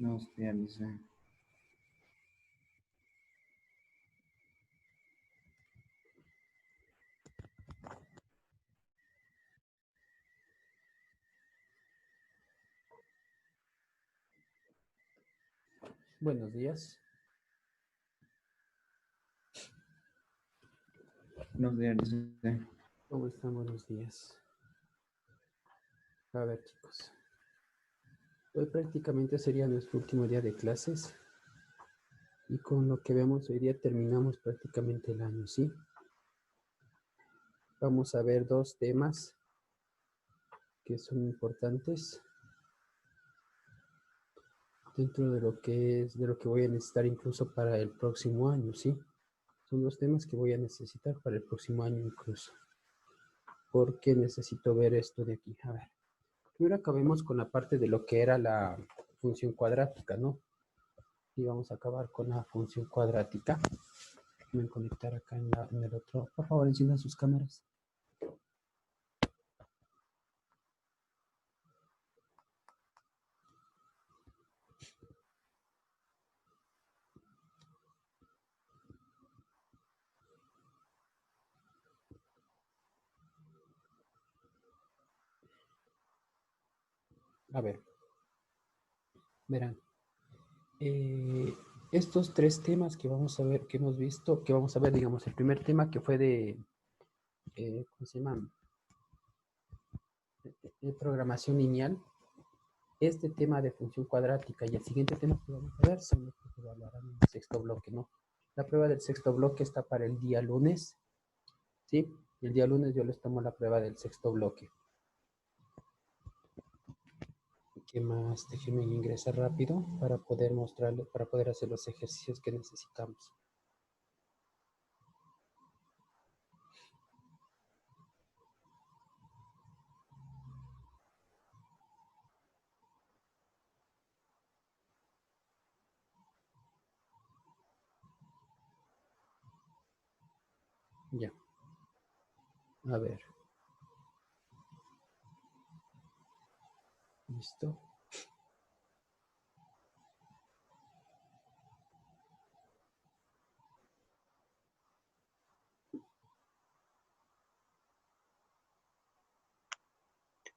Nos dice. Buenos días. Buenos días, dice. ¿Cómo están? Buenos días. A ver, chicos. Hoy prácticamente sería nuestro último día de clases. Y con lo que vemos hoy día terminamos prácticamente el año, ¿sí? Vamos a ver dos temas que son importantes dentro de lo que voy a necesitar incluso para el próximo año, ¿sí? Son dos temas que voy a necesitar para el próximo año incluso. Porque necesito ver esto de aquí. A ver. Primero acabemos con la parte de lo que era la función cuadrática, ¿no? Y vamos a acabar con la función cuadrática. Voy a conectar acá en el otro. Por favor, enciendan sus cámaras. A ver, verán. Estos tres temas que vamos a ver, que hemos visto, que vamos a ver, digamos, el primer tema que fue de, ¿cómo se llama? De programación lineal. Este tema de función cuadrática y el siguiente tema que vamos a ver son los que se evaluarán en el sexto bloque, ¿no? La prueba del sexto bloque está para el día lunes, ¿sí? El día lunes yo les tomo la prueba del sexto bloque. ¿Qué más? Déjenme ingresar rápido para poder mostrarles, para poder hacer los ejercicios que necesitamos. Ya. A ver. ¿Listo?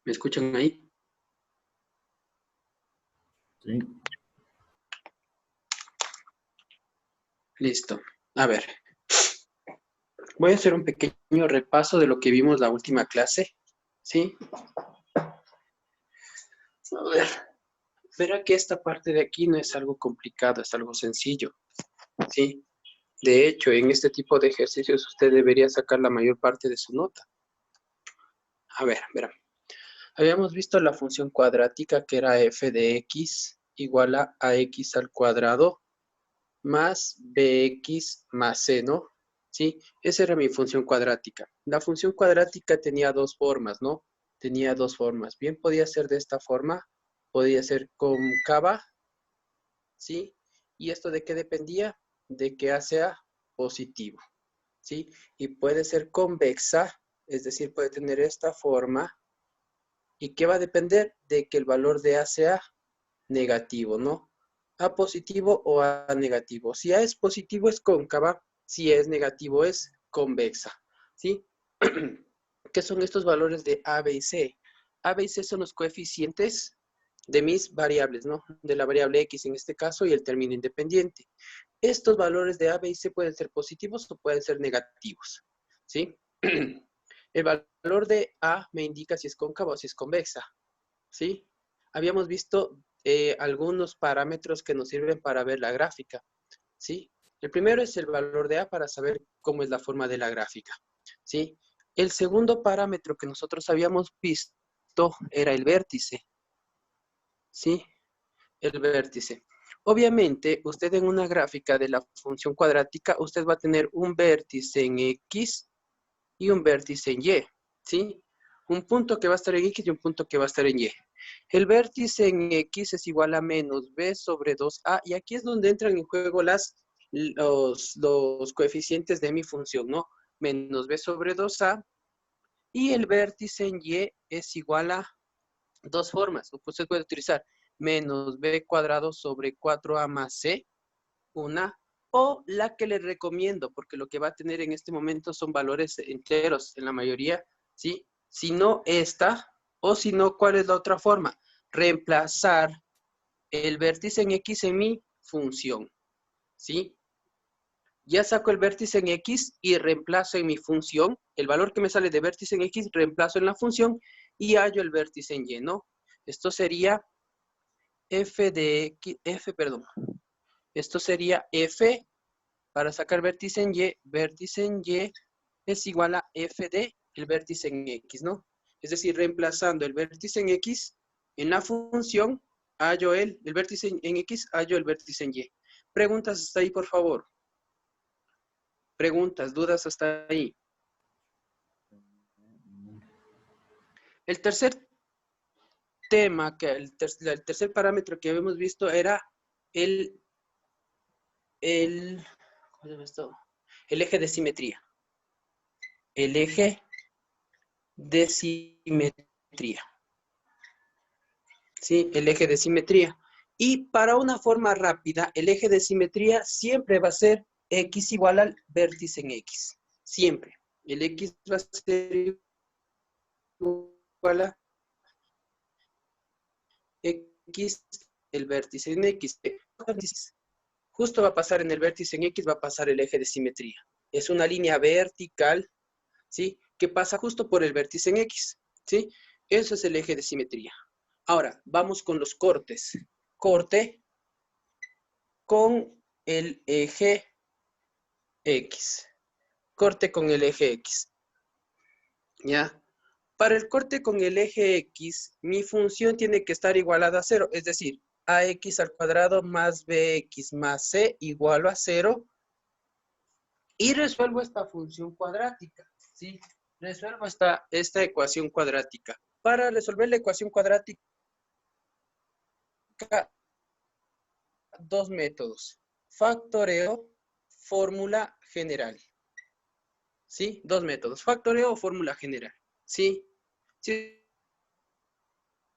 ¿Me escuchan ahí? Sí. Listo. A ver. Voy a hacer un pequeño repaso de lo que vimos la última clase. ¿Sí? A ver. Verá que esta parte de aquí no es algo complicado, es algo sencillo. ¿Sí? De hecho, en este tipo de ejercicios usted debería sacar la mayor parte de su nota. A ver, verá. Habíamos visto la función cuadrática que era f de x igual a ax al cuadrado más bx más c, ¿no? ¿Sí? Esa era mi función cuadrática. La función cuadrática tenía dos formas, ¿no? Tenía dos formas. Bien podía ser de esta forma, podía ser cóncava, ¿sí? ¿Y esto de qué dependía? De que A sea positivo, ¿sí? Y puede ser convexa, es decir, puede tener esta forma. ¿Y qué va a depender? De que el valor de A sea negativo, ¿no? A positivo o A negativo. Si A es positivo es cóncava, si es negativo es convexa, ¿sí? ¿Qué son estos valores de A, B y C? A, B y C son los coeficientes de mis variables, ¿no? De la variable X en este caso y el término independiente. Estos valores de A, B y C pueden ser positivos o pueden ser negativos, ¿sí? El valor de A me indica si es cóncava o si es convexa, ¿sí? Habíamos visto algunos parámetros que nos sirven para ver la gráfica, ¿sí? El primero es el valor de A para saber cómo es la forma de la gráfica, ¿sí? El segundo parámetro que nosotros habíamos visto era el vértice, ¿sí? El vértice. Obviamente, usted en una gráfica de la función cuadrática, usted va a tener un vértice en X y un vértice en Y, ¿sí? Un punto que va a estar en X y un punto que va a estar en Y. El vértice en X es igual a menos B sobre 2A, y aquí es donde entran en juego los coeficientes de mi función, ¿no? Menos B sobre 2A, y el vértice en Y es igual a dos formas. Usted puede utilizar menos b cuadrado sobre 4a más c, una, o la que les recomiendo, porque lo que va a tener en este momento son valores enteros en la mayoría, ¿sí? Si no esta, o si no, ¿cuál es la otra forma? Reemplazar el vértice en X en mi función, ¿sí? Ya saco el vértice en X y reemplazo en mi función, el valor que me sale de vértice en X, reemplazo en la función y hallo el vértice en Y, ¿no? Esto sería f de X, esto sería f para sacar vértice en Y es igual a f de el vértice en X, ¿no? Es decir, reemplazando el vértice en X en la función, hallo el vértice en X, hallo el vértice en Y. Preguntas hasta ahí, por favor. Preguntas, dudas hasta ahí. El tercer tema, el tercer parámetro que habíamos visto era el eje de simetría. El eje de simetría. ¿Sí? El eje de simetría. Y para una forma rápida, el eje de simetría siempre va a ser X igual al vértice en X. Siempre. El X va a ser igual a X, el vértice en X. Justo va a pasar en el vértice en X, va a pasar el eje de simetría. Es una línea vertical, ¿sí? Que pasa justo por el vértice en X, ¿sí? Eso es el eje de simetría. Ahora, vamos con los cortes. Corte con el eje X. Corte con el eje X. ¿Ya? Para el corte con el eje X, mi función tiene que estar igualada a 0. Es decir, ax al cuadrado más bx más c igual a 0. Y resuelvo esta función cuadrática, ¿sí? Resuelvo esta ecuación cuadrática. Para resolver la ecuación cuadrática, dos métodos. Factoreo, fórmula general. ¿Sí? Dos métodos. Factoreo o fórmula general. ¿Sí? Si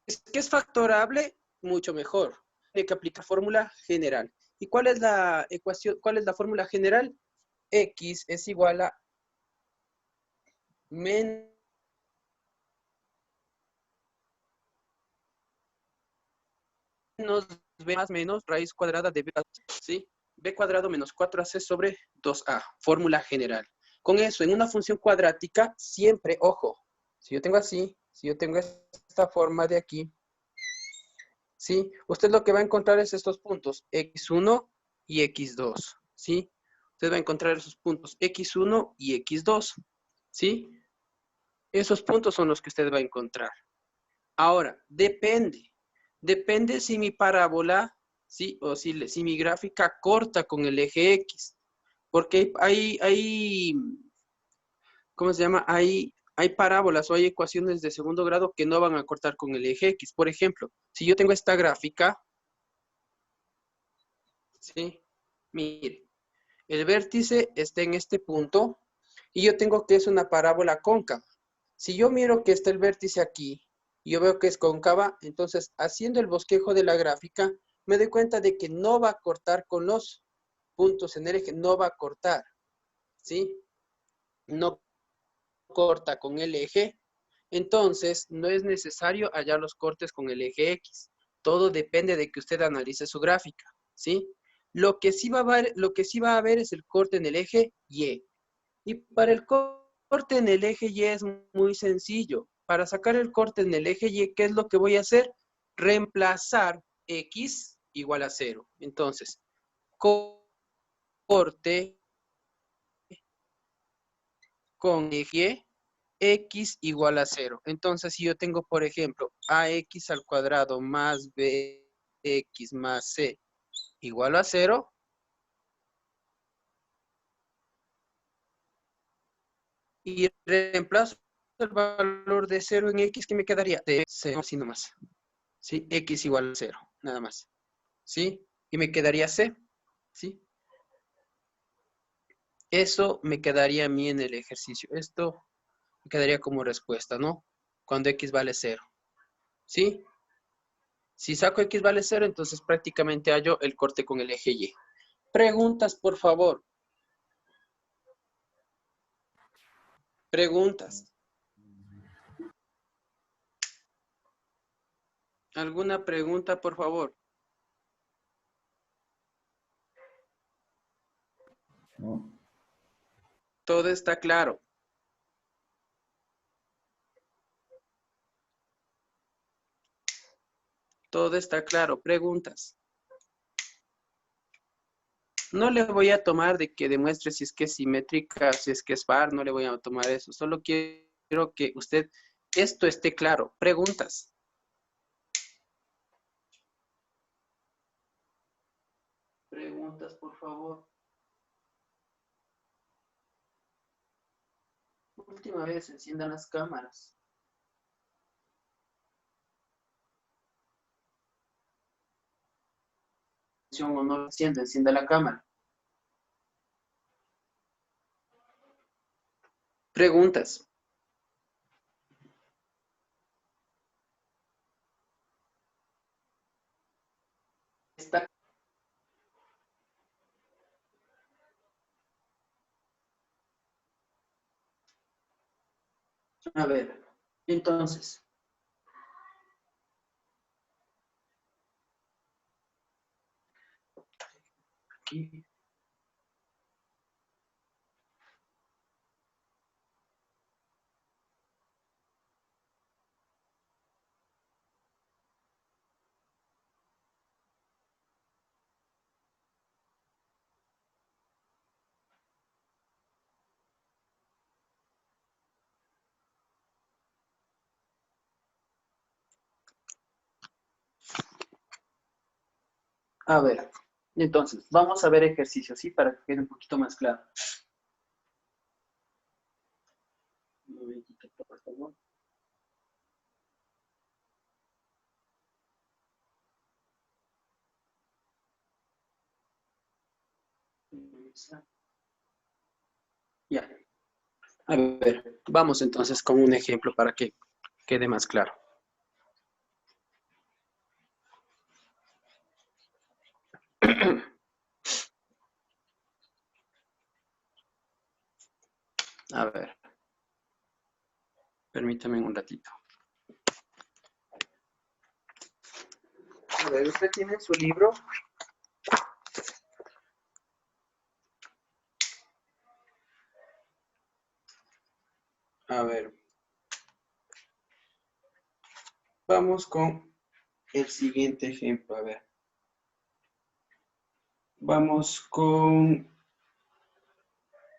es que es factorable, mucho mejor. Hay que aplicar fórmula general. ¿Y cuál es la ecuación? ¿Cuál es la fórmula general? X es igual a menos b más menos raíz cuadrada de b, ¿sí? B cuadrado menos 4ac sobre 2a. Fórmula general. Con eso, en una función cuadrática, siempre, ojo, si yo tengo así, si yo tengo esta forma de aquí, ¿sí? Usted lo que va a encontrar es estos puntos, x1 y x2, ¿sí? Usted va a encontrar esos puntos, x1 y x2, ¿sí? Esos puntos son los que usted va a encontrar. Ahora, depende si mi parábola, ¿sí? O si mi gráfica corta con el eje X. Porque ¿cómo se llama? Hay parábolas o hay ecuaciones de segundo grado que no van a cortar con el eje X. Por ejemplo, si yo tengo esta gráfica, ¿sí? Mire, el vértice está en este punto y yo tengo que es una parábola cóncava. Si yo miro que está el vértice aquí y yo veo que es cóncava, entonces haciendo el bosquejo de la gráfica, me doy cuenta de que no va a cortar con los puntos en el eje, no va a cortar, ¿sí? No corta con el eje, entonces no es necesario hallar los cortes con el eje X. Todo depende de que usted analice su gráfica, ¿sí? Lo que sí va a ver es el corte en el eje Y. Y para el corte en el eje Y es muy sencillo. Para sacar el corte en el eje Y, ¿qué es lo que voy a hacer? Reemplazar X igual a 0. Entonces, corte con eje Y, X igual a 0. Entonces, si yo tengo, por ejemplo, AX al cuadrado más BX más C igual a 0, y reemplazo el valor de 0 en X, ¿qué me quedaría? De 0, así nomás. ¿Sí? X igual a 0, nada más. ¿Sí? Y me quedaría C. ¿Sí? Eso me quedaría a mí en el ejercicio. Esto me quedaría como respuesta, ¿no? Cuando X vale 0. ¿Sí? Si saco X vale 0, entonces prácticamente hallo el corte con el eje Y. Preguntas, por favor. Preguntas. ¿Alguna pregunta, por favor? No. Todo está claro. Todo está claro. Preguntas. No le voy a tomar de que demuestre si es que es simétrica, si es que es par, no le voy a tomar eso. Solo quiero que usted esto esté claro. Preguntas. Preguntas, por favor. Última vez, enciendan las cámaras. O no lo encienda la cámara. Preguntas. Está. A ver, entonces. Aquí. A ver, entonces, vamos a ver ejercicios, ¿sí? Para que quede un poquito más claro. Un momentito, por favor. Ya. A ver, vamos entonces con un ejemplo para que quede más claro. A ver, permítame un ratito. A ver, ¿usted tiene su libro? A ver. Vamos con el siguiente ejemplo. A ver. Vamos con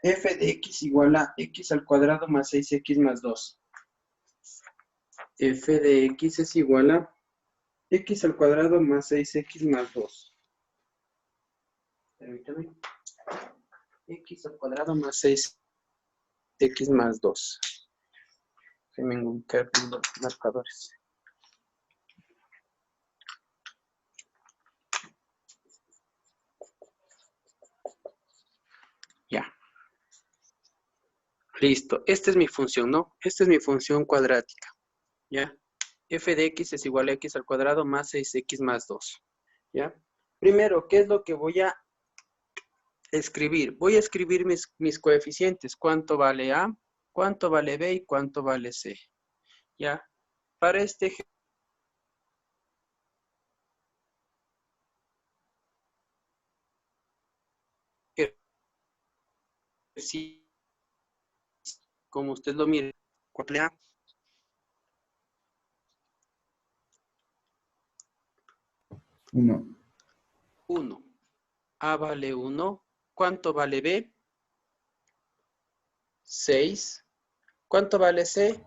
f de x igual a x al cuadrado más 6x más 2. F de x es igual a x al cuadrado más 6x más 2. Permítame. X al cuadrado más 6x más 2. Déjenme ubicar los marcadores. Ya. Listo. Esta es mi función, ¿no? Esta es mi función cuadrática. ¿Ya? F de x es igual a x al cuadrado más 6x más 2. ¿Ya? Primero, ¿qué es lo que voy a escribir? Voy a escribir mis coeficientes. ¿Cuánto vale A? ¿Cuánto vale B? ¿Y cuánto vale C? ¿Ya? Para este ejercicio, como usted lo mire, ¿cuánto vale A? 1. 1. A vale 1. ¿Cuánto vale B? 6. ¿Cuánto vale C?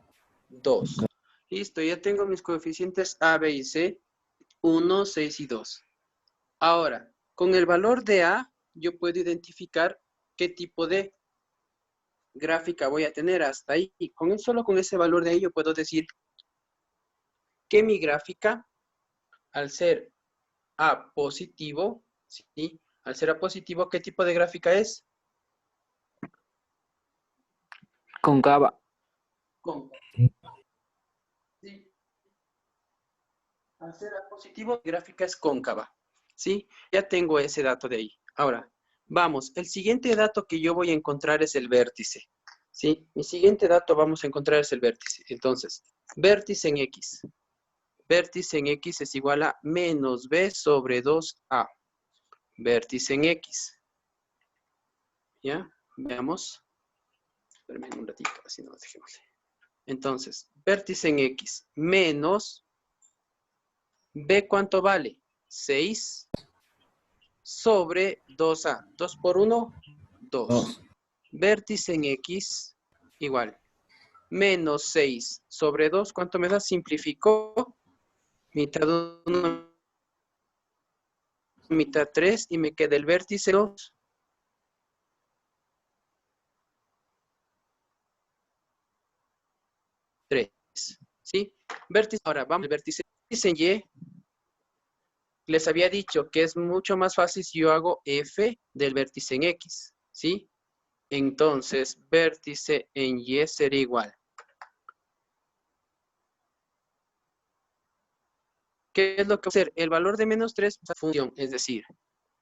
2. Listo, ya tengo mis coeficientes A, B y C. 1, 6 y 2. Ahora, con el valor de A, yo puedo identificar qué tipo de gráfica voy a tener hasta ahí. Y solo con ese valor de ahí yo puedo decir que mi gráfica, al ser A positivo, ¿sí? Al ser A positivo, ¿qué tipo de gráfica es? Cóncava. Cóncava. Sí. A al ser A positivo, mi gráfica es cóncava. ¿Sí? Ya tengo ese dato de ahí. Ahora, vamos, el siguiente dato que yo voy a encontrar es el vértice. ¿Sí? Mi siguiente dato vamos a encontrar es el vértice. Entonces, vértice en X. Vértice en X es igual a menos B sobre 2A. Vértice en X. ¿Ya? Veamos. Espérame un ratito, así no lo dejemos. Entonces, vértice en X menos B, ¿cuánto vale? 6 sobre 2A. 2 por 1, 2. 2. Vértice en X igual. Menos 6 sobre 2, ¿cuánto me da? Simplificó. Mitad 1, mitad 3 y me queda el vértice 2. ¿Sí? Vértice. Ahora vamos al vértice en Y. Les había dicho que es mucho más fácil si yo hago F del vértice en X. ¿Sí? Entonces, vértice en Y sería igual. ¿Qué es lo que va a hacer? El valor de menos 3 es la función, es decir,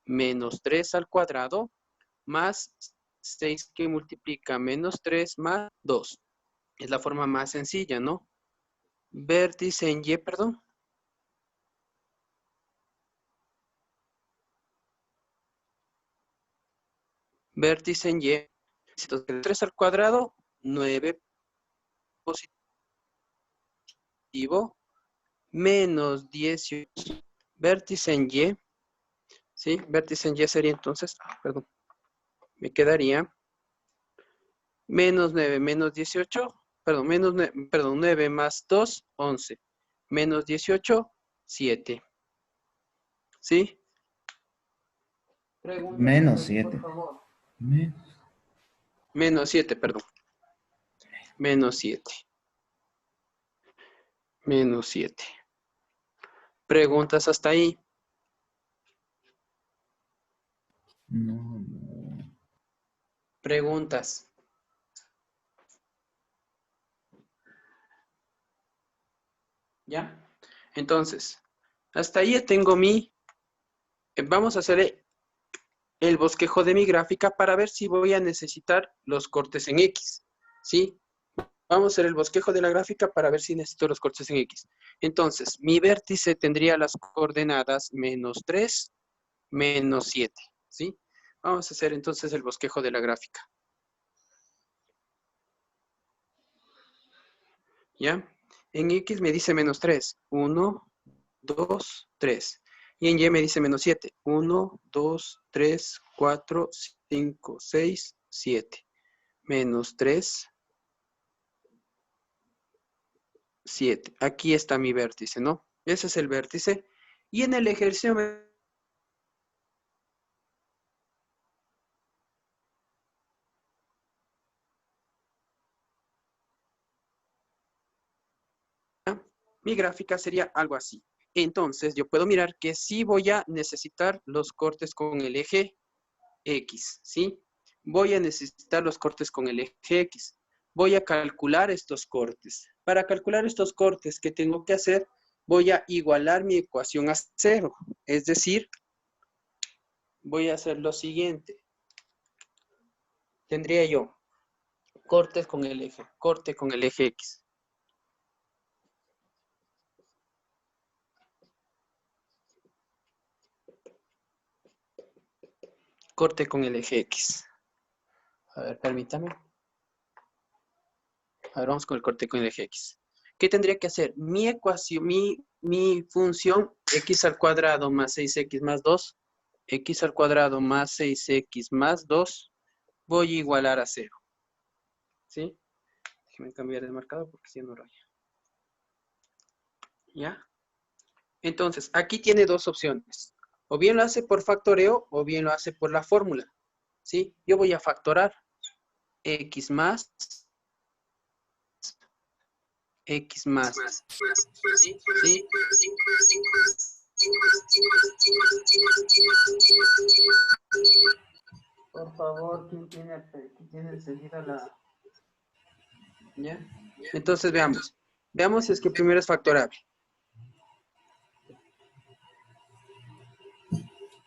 menos 3 al cuadrado más 6 que multiplica menos 3 más 2. Es la forma más sencilla, ¿no? Vértice en Y, perdón. Vértice en Y. Entonces, 3 al cuadrado, 9 positivo, menos 18. Vértice en Y. ¿Sí? Vértice en Y sería entonces, perdón, me quedaría menos 9 menos 18, perdón, 9 más 2, 11. Menos 18, 7. ¿Sí? Preguntas hasta Menos ahí, por 7. favor. Menos. Menos 7, perdón. Menos 7. Menos 7. Preguntas hasta ahí. No, no. Preguntas. ¿Ya? Entonces, hasta ahí ya tengo vamos a hacer el bosquejo de mi gráfica para ver si voy a necesitar los cortes en X. ¿Sí? Vamos a hacer el bosquejo de la gráfica para ver si necesito los cortes en X. Entonces, mi vértice tendría las coordenadas menos 3, menos 7. ¿Sí? Vamos a hacer entonces el bosquejo de la gráfica. ¿Ya? En X me dice menos 3. 1, 2, 3. Y en Y me dice menos 7. 1, 2, 3, 4, 5, 6, 7. Menos 3, 7. Aquí está mi vértice, ¿no? Ese es el vértice. Y en el ejercicio mi gráfica sería algo así. Entonces, yo puedo mirar que sí voy a necesitar los cortes con el eje X, ¿sí? Voy a necesitar los cortes con el eje X. Voy a calcular estos cortes. Para calcular estos cortes, ¿qué tengo que hacer? Voy a igualar mi ecuación a 0. Es decir, voy a hacer lo siguiente. Tendría yo corte con el eje X. Corte con el eje X. A ver, permítame. A ver, vamos con el corte con el eje X. ¿Qué tendría que hacer? Mi ecuación, mi función x al cuadrado más 6x más 2, x al cuadrado más 6x más 2, voy a igualar a 0. ¿Sí? Déjenme cambiar el marcador porque si no raya. ¿Ya? Entonces, aquí tiene dos opciones. O bien lo hace por factoreo o bien lo hace por la fórmula. ¿Sí? Yo voy a factorar x más x más. ¿Sí? ¿Sí? Por favor, ¿quién tiene encendida la...? ¿Ya? Entonces veamos. Veamos si es que primero es factorable.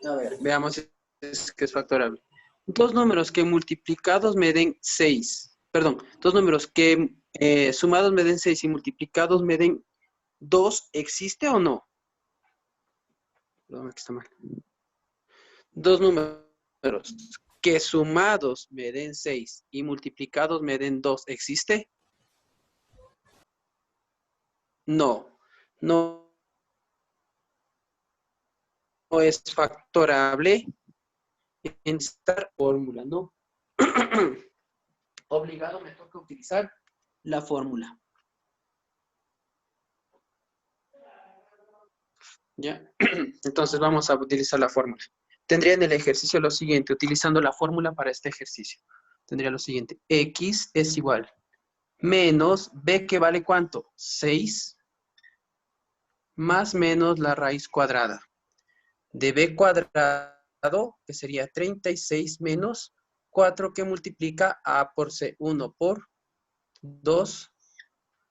A ver, veamos si es factorable. Dos números que multiplicados me den 6. Perdón, dos números que sumados me den 6 y multiplicados me den 2. ¿Existe o no? Perdón, aquí está mal. Dos números que sumados me den 6 y multiplicados me den 2. ¿Existe? No. No es factorable en esta fórmula, ¿no? Obligado me toca utilizar la fórmula. ¿Ya? Entonces vamos a utilizar la fórmula. Tendría en el ejercicio lo siguiente, utilizando la fórmula para este ejercicio. Tendría lo siguiente, x es igual menos b que vale ¿cuánto? 6 más menos la raíz cuadrada de b cuadrado, que sería 36 menos 4 que multiplica a por c, 1 por 2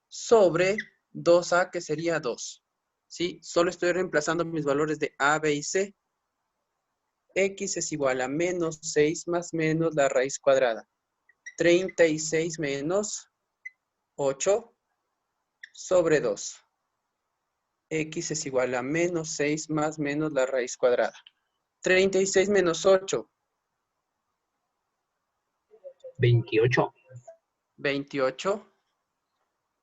sobre 2a, que sería 2. ¿Sí? Solo estoy reemplazando mis valores de a, b y c. X es igual a menos 6 más menos la raíz cuadrada. 36 menos 8 sobre 2. X es igual a menos 6 más menos la raíz cuadrada. 36 menos 8. 28. 28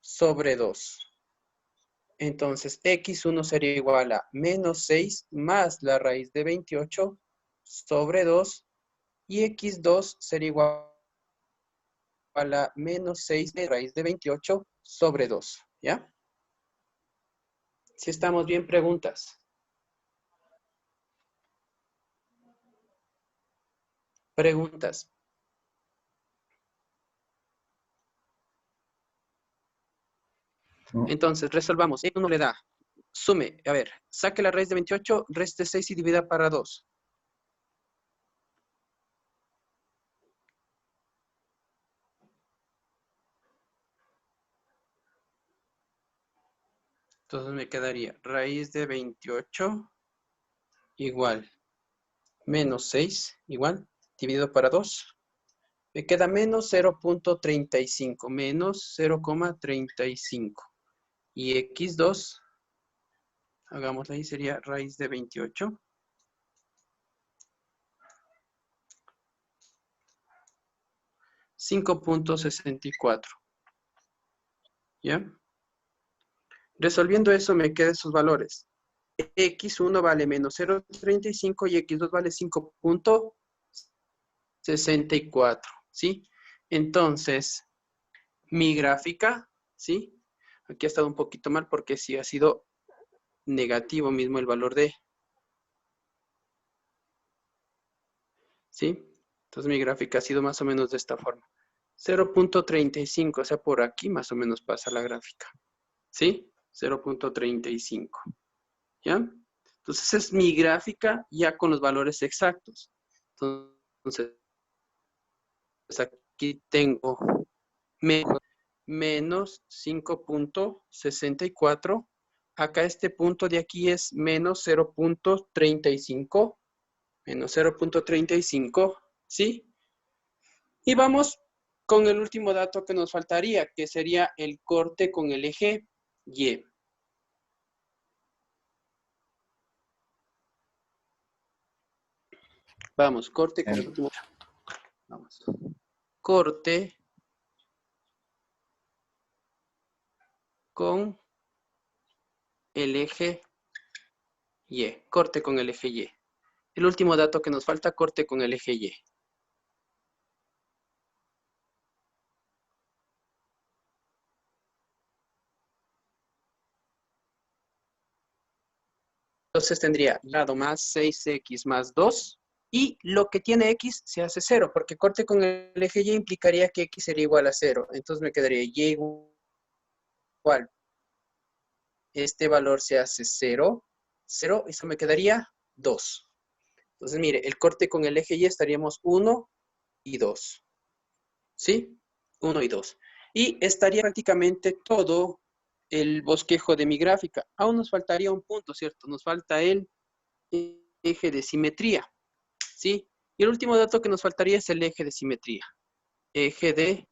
sobre 2. Entonces, x1 sería igual a menos 6 más la raíz de 28 sobre 2. Y x2 sería igual a menos 6 de raíz de 28 sobre 2. ¿Ya? Si estamos bien, preguntas. Preguntas. No. Entonces, resolvamos. Uno le da. Sume. A ver, saque la raíz de 28, reste 6 y divida para 2. Entonces me quedaría raíz de 28 igual menos 6 igual dividido para 2. Me queda menos 0.35, menos 0,35. Y x2, hagámoslo ahí, sería raíz de 28. 5.64. ¿Ya? Resolviendo eso me quedan esos valores. X1 vale menos 0.35 y X2 vale 5.64. ¿Sí? Entonces, mi gráfica, ¿sí? Aquí ha estado un poquito mal porque sí ha sido negativo mismo el valor de. ¿Sí? Entonces mi gráfica ha sido más o menos de esta forma. 0.35, o sea, por aquí más o menos pasa la gráfica. ¿Sí? 0.35. ¿Ya? Entonces es mi gráfica ya con los valores exactos. Entonces aquí tengo menos 5.64. Acá este punto de aquí es menos 0.35. Menos 0.35, ¿sí? Y vamos con el último dato que nos faltaría, que sería el corte con el eje Y. Vamos, corte con el último. Vamos. Corte con el eje Y. Corte con el eje Y. El último dato que nos falta, corte con el eje Y. Entonces tendría lado más 6x más 2. Y lo que tiene x se hace 0, porque corte con el eje Y implicaría que x sería igual a 0. Entonces me quedaría y igual. Este valor se hace 0. 0, eso me quedaría 2. Entonces, mire, el corte con el eje Y estaríamos 1 y 2. ¿Sí? 1 y 2. Y estaría prácticamente todo el bosquejo de mi gráfica. Aún nos faltaría un punto, ¿cierto? Nos falta el eje de simetría, ¿sí? Y el último dato que nos faltaría es el eje de simetría. Eje de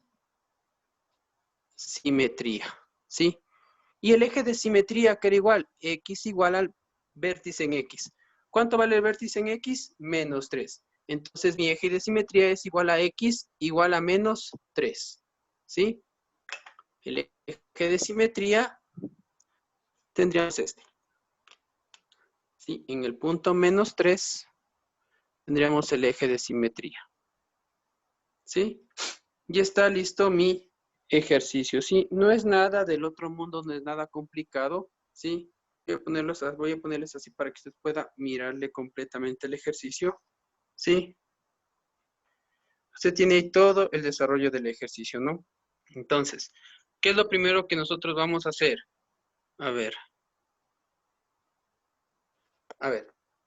simetría, ¿sí? Y el eje de simetría que era igual, x igual al vértice en x. ¿Cuánto vale el vértice en x? Menos 3. Entonces mi eje de simetría es igual a x igual a menos 3, ¿sí? El eje de simetría tendríamos este, ¿sí? En el punto menos 3 tendríamos el eje de simetría, ¿sí? Ya está listo mi ejercicio, ¿sí? No es nada del otro mundo, no es nada complicado, ¿sí? Voy a ponerles así para que usted pueda mirarle completamente el ejercicio, ¿sí? Usted tiene ahí todo el desarrollo del ejercicio, ¿no? Entonces, ¿qué es lo primero que nosotros vamos a hacer? A ver.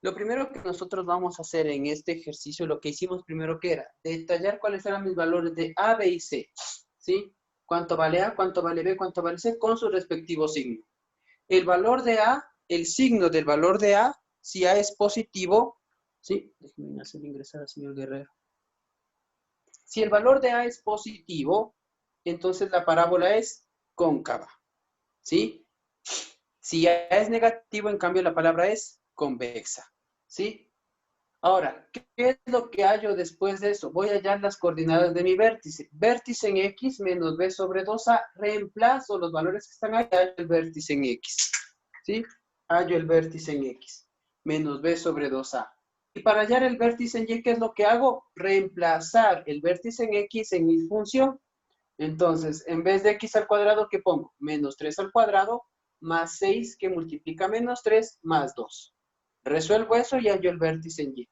Lo primero que nosotros vamos a hacer en este ejercicio, lo que hicimos primero que era detallar cuáles eran mis valores de A, B y C, ¿sí? Cuánto vale A, cuánto vale B, cuánto vale C, con su respectivo signo. El valor de A, el signo del valor de A, si A es positivo, ¿sí? Déjenme hacer ingresar al señor Guerrero. Si el valor de A es positivo, entonces la parábola es cóncava, ¿sí? Si A es negativo, en cambio la palabra es convexa, ¿sí? Ahora, ¿qué es lo que hallo después de eso? Voy a hallar las coordenadas de mi vértice. Vértice en X menos B sobre 2A. Reemplazo los valores que están ahí, hallo el vértice en X, ¿sí? Hallo el vértice en X menos B sobre 2A. Y para hallar el vértice en Y, ¿qué es lo que hago? Reemplazar el vértice en X en mi función. Entonces, en vez de X al cuadrado, ¿qué pongo? Menos 3 al cuadrado más 6 que multiplica menos 3 más 2. Resuelvo eso y hallo el vértice en Y.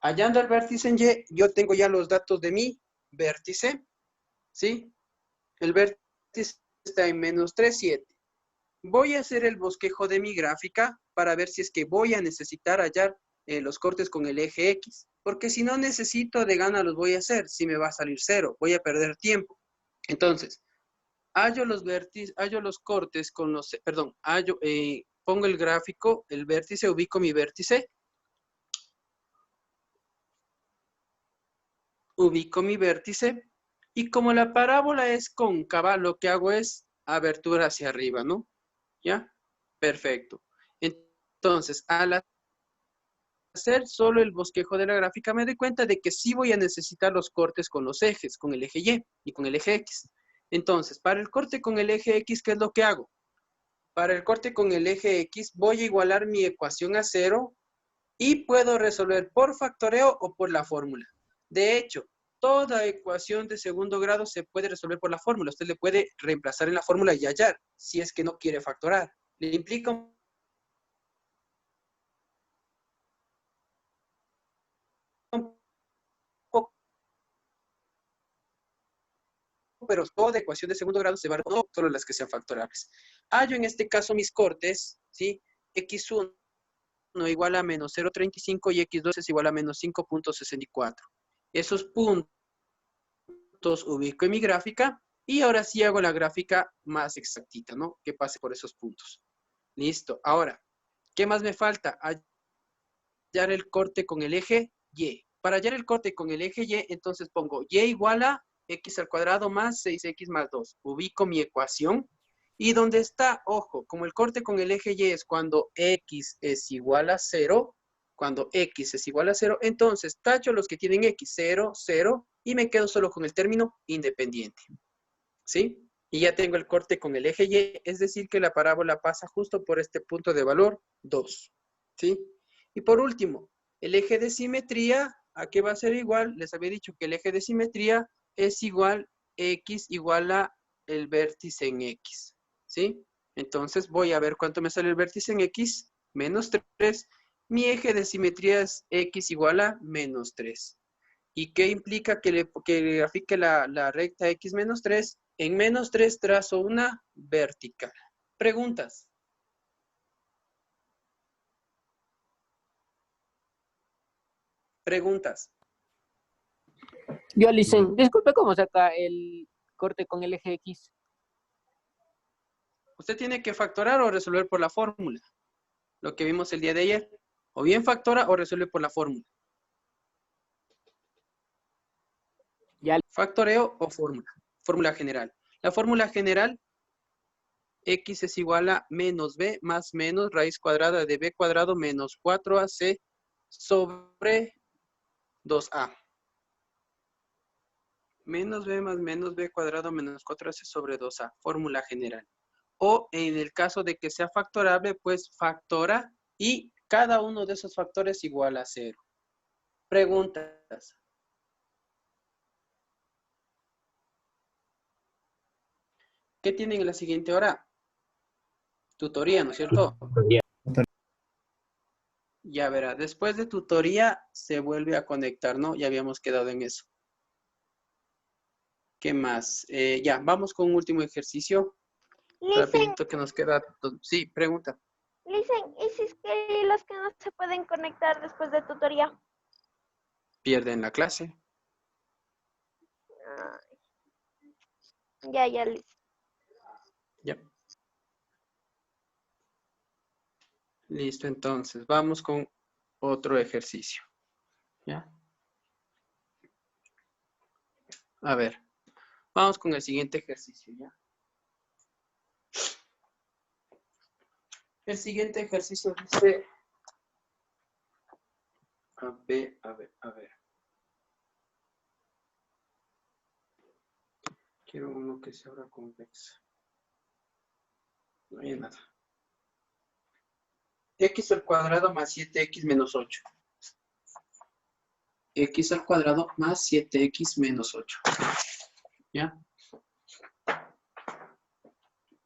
Hallando el vértice en Y, yo tengo ya los datos de mi vértice, ¿sí? El vértice está en menos 3, 7. Voy a hacer el bosquejo de mi gráfica para ver si es que voy a necesitar hallar los cortes con el eje X. Porque si no necesito, de gana los voy a hacer. Si me va a salir 0, voy a perder tiempo. Entonces, hallo los cortes con los, perdón, pongo el gráfico, el vértice, ubico mi vértice. Ubico mi vértice y como la parábola es cóncava, lo que hago es abertura hacia arriba, ¿no? ¿Ya? Perfecto. Entonces, al hacer solo el bosquejo de la gráfica, me doy cuenta de que sí voy a necesitar los cortes con los ejes, con el eje Y con el eje X. Entonces, para el corte con el eje X, ¿qué es lo que hago? Para el corte con el eje X, voy a igualar mi ecuación a 0 y puedo resolver por factoreo o por la fórmula. De hecho, toda ecuación de segundo grado se puede resolver por la fórmula. Usted le puede reemplazar en la fórmula y hallar, si es que no quiere factorar. Le implica un poco, pero toda ecuación de segundo grado se va a resolver, no solo las que sean factorables. Hallo en este caso mis cortes, ¿sí? X1 igual a menos 0,35 y X2 es igual a menos 5,64. Esos puntos ubico en mi gráfica y ahora sí hago la gráfica más exactita, ¿no? Que pase por esos puntos. Listo. Ahora, ¿qué más me falta? Hallar el corte con el eje Y. Para hallar el corte con el eje Y, entonces pongo Y igual a X al cuadrado más 6X más 2. Ubico mi ecuación. Y donde está, ojo, como el corte con el eje Y es cuando X es igual a 0, cuando X es igual a 0, entonces tacho los que tienen X, 0, 0, y me quedo solo con el término independiente. ¿Sí? Y ya tengo el corte con el eje Y, es decir que la parábola pasa justo por este punto de valor 2. ¿Sí? Y por último, el eje de simetría, ¿a qué va a ser igual? Les había dicho que el eje de simetría es igual X igual a el vértice en X. ¿Sí? Entonces voy a ver cuánto me sale el vértice en X, menos 3. Mi eje de simetría es X igual a menos 3. ¿Y qué implica que grafique la recta X menos 3? En menos 3 trazo una vertical. Preguntas. Preguntas. Yo, Alicen, disculpe, ¿cómo saca el corte con el eje X? Usted tiene que factorar o resolver por la fórmula. Lo que vimos el día de ayer. O bien factora o resuelve por la fórmula. Ya, Factoreo o fórmula. Fórmula general. La fórmula general, x es igual a menos b más menos raíz cuadrada de b cuadrado menos 4ac sobre 2a. Menos b más menos b cuadrado menos 4ac sobre 2a. Fórmula general. O en el caso de que sea factorable, pues factora y cada uno de esos factores igual a 0. Preguntas. ¿Qué tienen en la siguiente hora? Tutoría, ¿no es cierto? Ya verá, después de tutoría se vuelve a conectar, ¿no? Ya habíamos quedado en eso. ¿Qué más? Ya, vamos con un último ejercicio. Listen, Rapidito que nos queda. Sí, pregunta. listen, ¿y si es que los que no se pueden conectar después de tutoría? Pierden la clase. Ya, listen. Ya. Listo, entonces, vamos con otro ejercicio. ¿Ya? A ver, vamos con el siguiente ejercicio, ¿ya? El siguiente ejercicio dice... A ver. Quiero uno que sea ahora convexa. No hay nada. X al cuadrado más 7x menos 8. X al cuadrado más 7x menos 8. ¿Ya?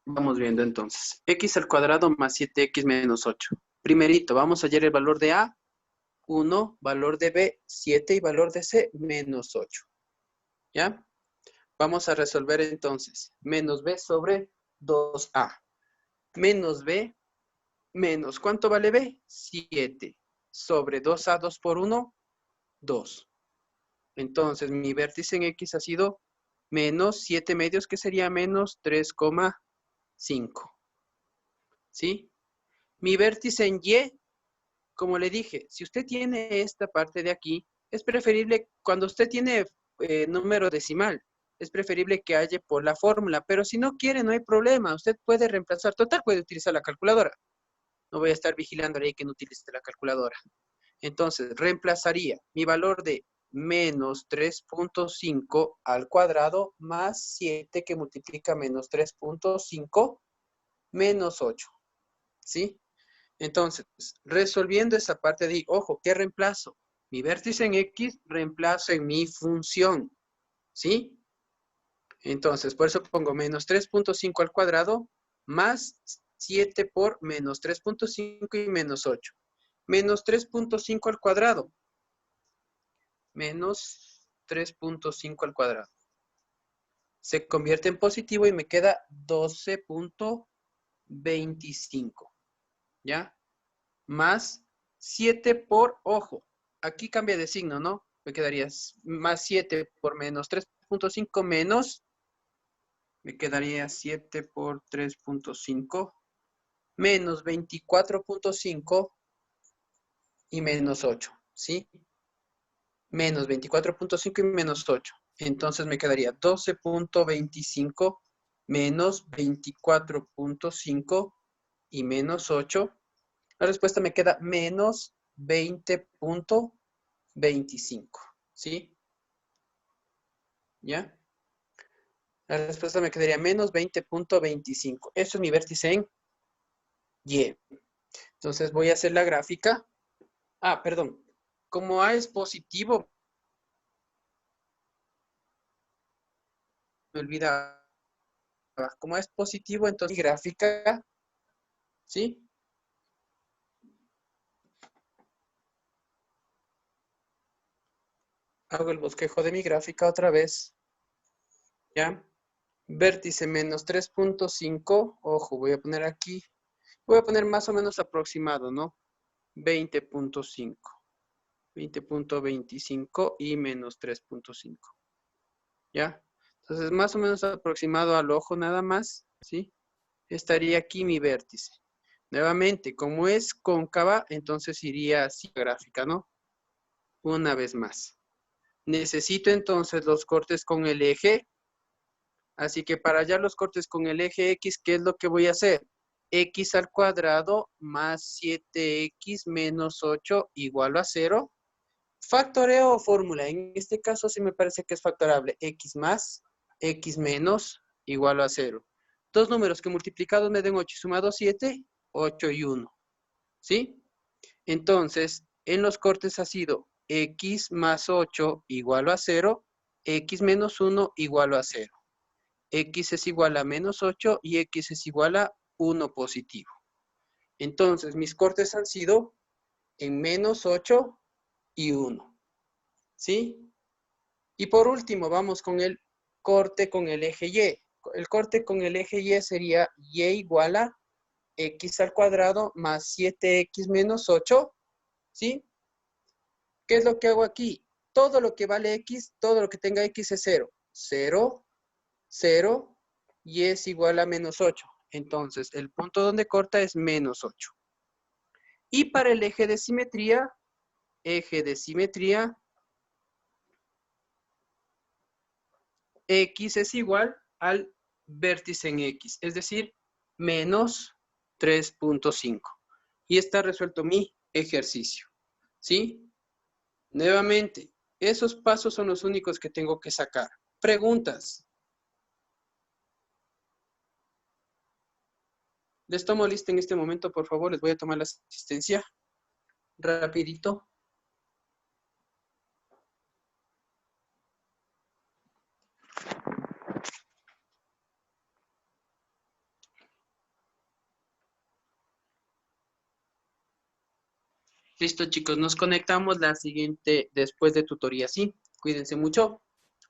Vamos viendo entonces. X al cuadrado más 7x menos 8. Primerito, vamos a hallar el valor de A, 1, valor de B, 7 y valor de C, menos 8. ¿Ya? Vamos a resolver entonces. Menos B sobre 2A. Menos B menos, ¿cuánto vale B? 7. Sobre 2A, 2 por 1, 2. Entonces, mi vértice en X ha sido menos 7 medios, que sería menos 3,5. ¿Sí? Mi vértice en Y, como le dije, si usted tiene esta parte de aquí, es preferible, cuando usted tiene número decimal, es preferible que haya por la fórmula, pero si no quiere, no hay problema. Usted puede reemplazar, total, puede utilizar la calculadora. No voy a estar vigilando ahí que no utilice la calculadora. Entonces, reemplazaría mi valor de menos 3.5 al cuadrado más 7 que multiplica menos 3.5 menos 8. ¿Sí? Entonces, resolviendo esa parte de, ojo, ¿qué reemplazo? Mi vértice en X reemplazo en mi función. ¿Sí? Entonces, por eso pongo menos 3.5 al cuadrado más 7 por menos 3.5 y menos 8. Menos 3.5 al cuadrado. Menos 3.5 al cuadrado. Se convierte en positivo y me queda 12.25. ¿Ya? Más 7 por, ojo, aquí cambia de signo, ¿no? Me quedaría más 7 por menos 3.5 menos, me quedaría 7 por 3.5 menos 24.5 y menos 8, ¿sí? Menos 24.5 y menos 8. Entonces me quedaría 12.25 menos 24.5 y menos 8. La respuesta me queda menos 20.25. ¿Sí? ¿Ya? La respuesta me quedaría menos 20.25. Eso es mi vértice en Y. Entonces voy a hacer la gráfica. Ah, perdón. Como A es positivo, me olvidaba. Como es positivo, entonces mi gráfica, ¿sí? Hago el bosquejo de mi gráfica otra vez. ¿Ya? Vértice menos 3.5. Ojo, voy a poner aquí. Voy a poner más o menos aproximado, ¿no? 20.5. 20.25 y menos 3.5. ¿Ya? Entonces, más o menos aproximado al ojo nada más, ¿sí? Estaría aquí mi vértice. Nuevamente, como es cóncava, entonces iría así la gráfica, ¿no? Una vez más. Necesito entonces los cortes con el eje. Así que para hallar los cortes con el eje X, ¿qué es lo que voy a hacer? X al cuadrado más 7X menos 8 igual a 0. Factoreo o fórmula. En este caso sí me parece que es factorable. X más, X menos igual a 0. Dos números que multiplicados me den 8 y sumados 7, 8 y 1. ¿Sí? Entonces, en los cortes ha sido X más 8 igual a 0, X menos 1 igual a 0. X es igual a menos 8 y X es igual a 1 positivo. Entonces, mis cortes han sido en menos 8 y 1. ¿Sí? Y por último, vamos con el corte con el eje Y. El corte con el eje Y sería Y igual a X al cuadrado más 7X menos 8. ¿Sí? ¿Qué es lo que hago aquí? Todo lo que vale X, todo lo que tenga X es 0. 0, 0, y es igual a menos 8. Entonces, el punto donde corta es menos 8. Y para el eje de simetría, X es igual al vértice en X, es decir, menos 3.5. Y está resuelto mi ejercicio. ¿Sí? Nuevamente, esos pasos son los únicos que tengo que sacar. Preguntas. Les tomo lista en este momento, por favor. Les voy a tomar la asistencia. Rapidito. Listo, chicos. Nos conectamos la siguiente después de tutoría, ¿sí? Cuídense mucho.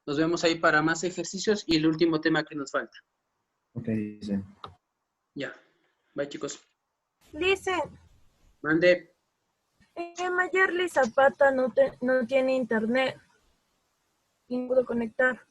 Nos vemos ahí para más ejercicios y el último tema que nos falta. Ok, dice. Ya. Bye, chicos. Listen, Mande. Mayerly Zapata no tiene internet y no puedo conectar.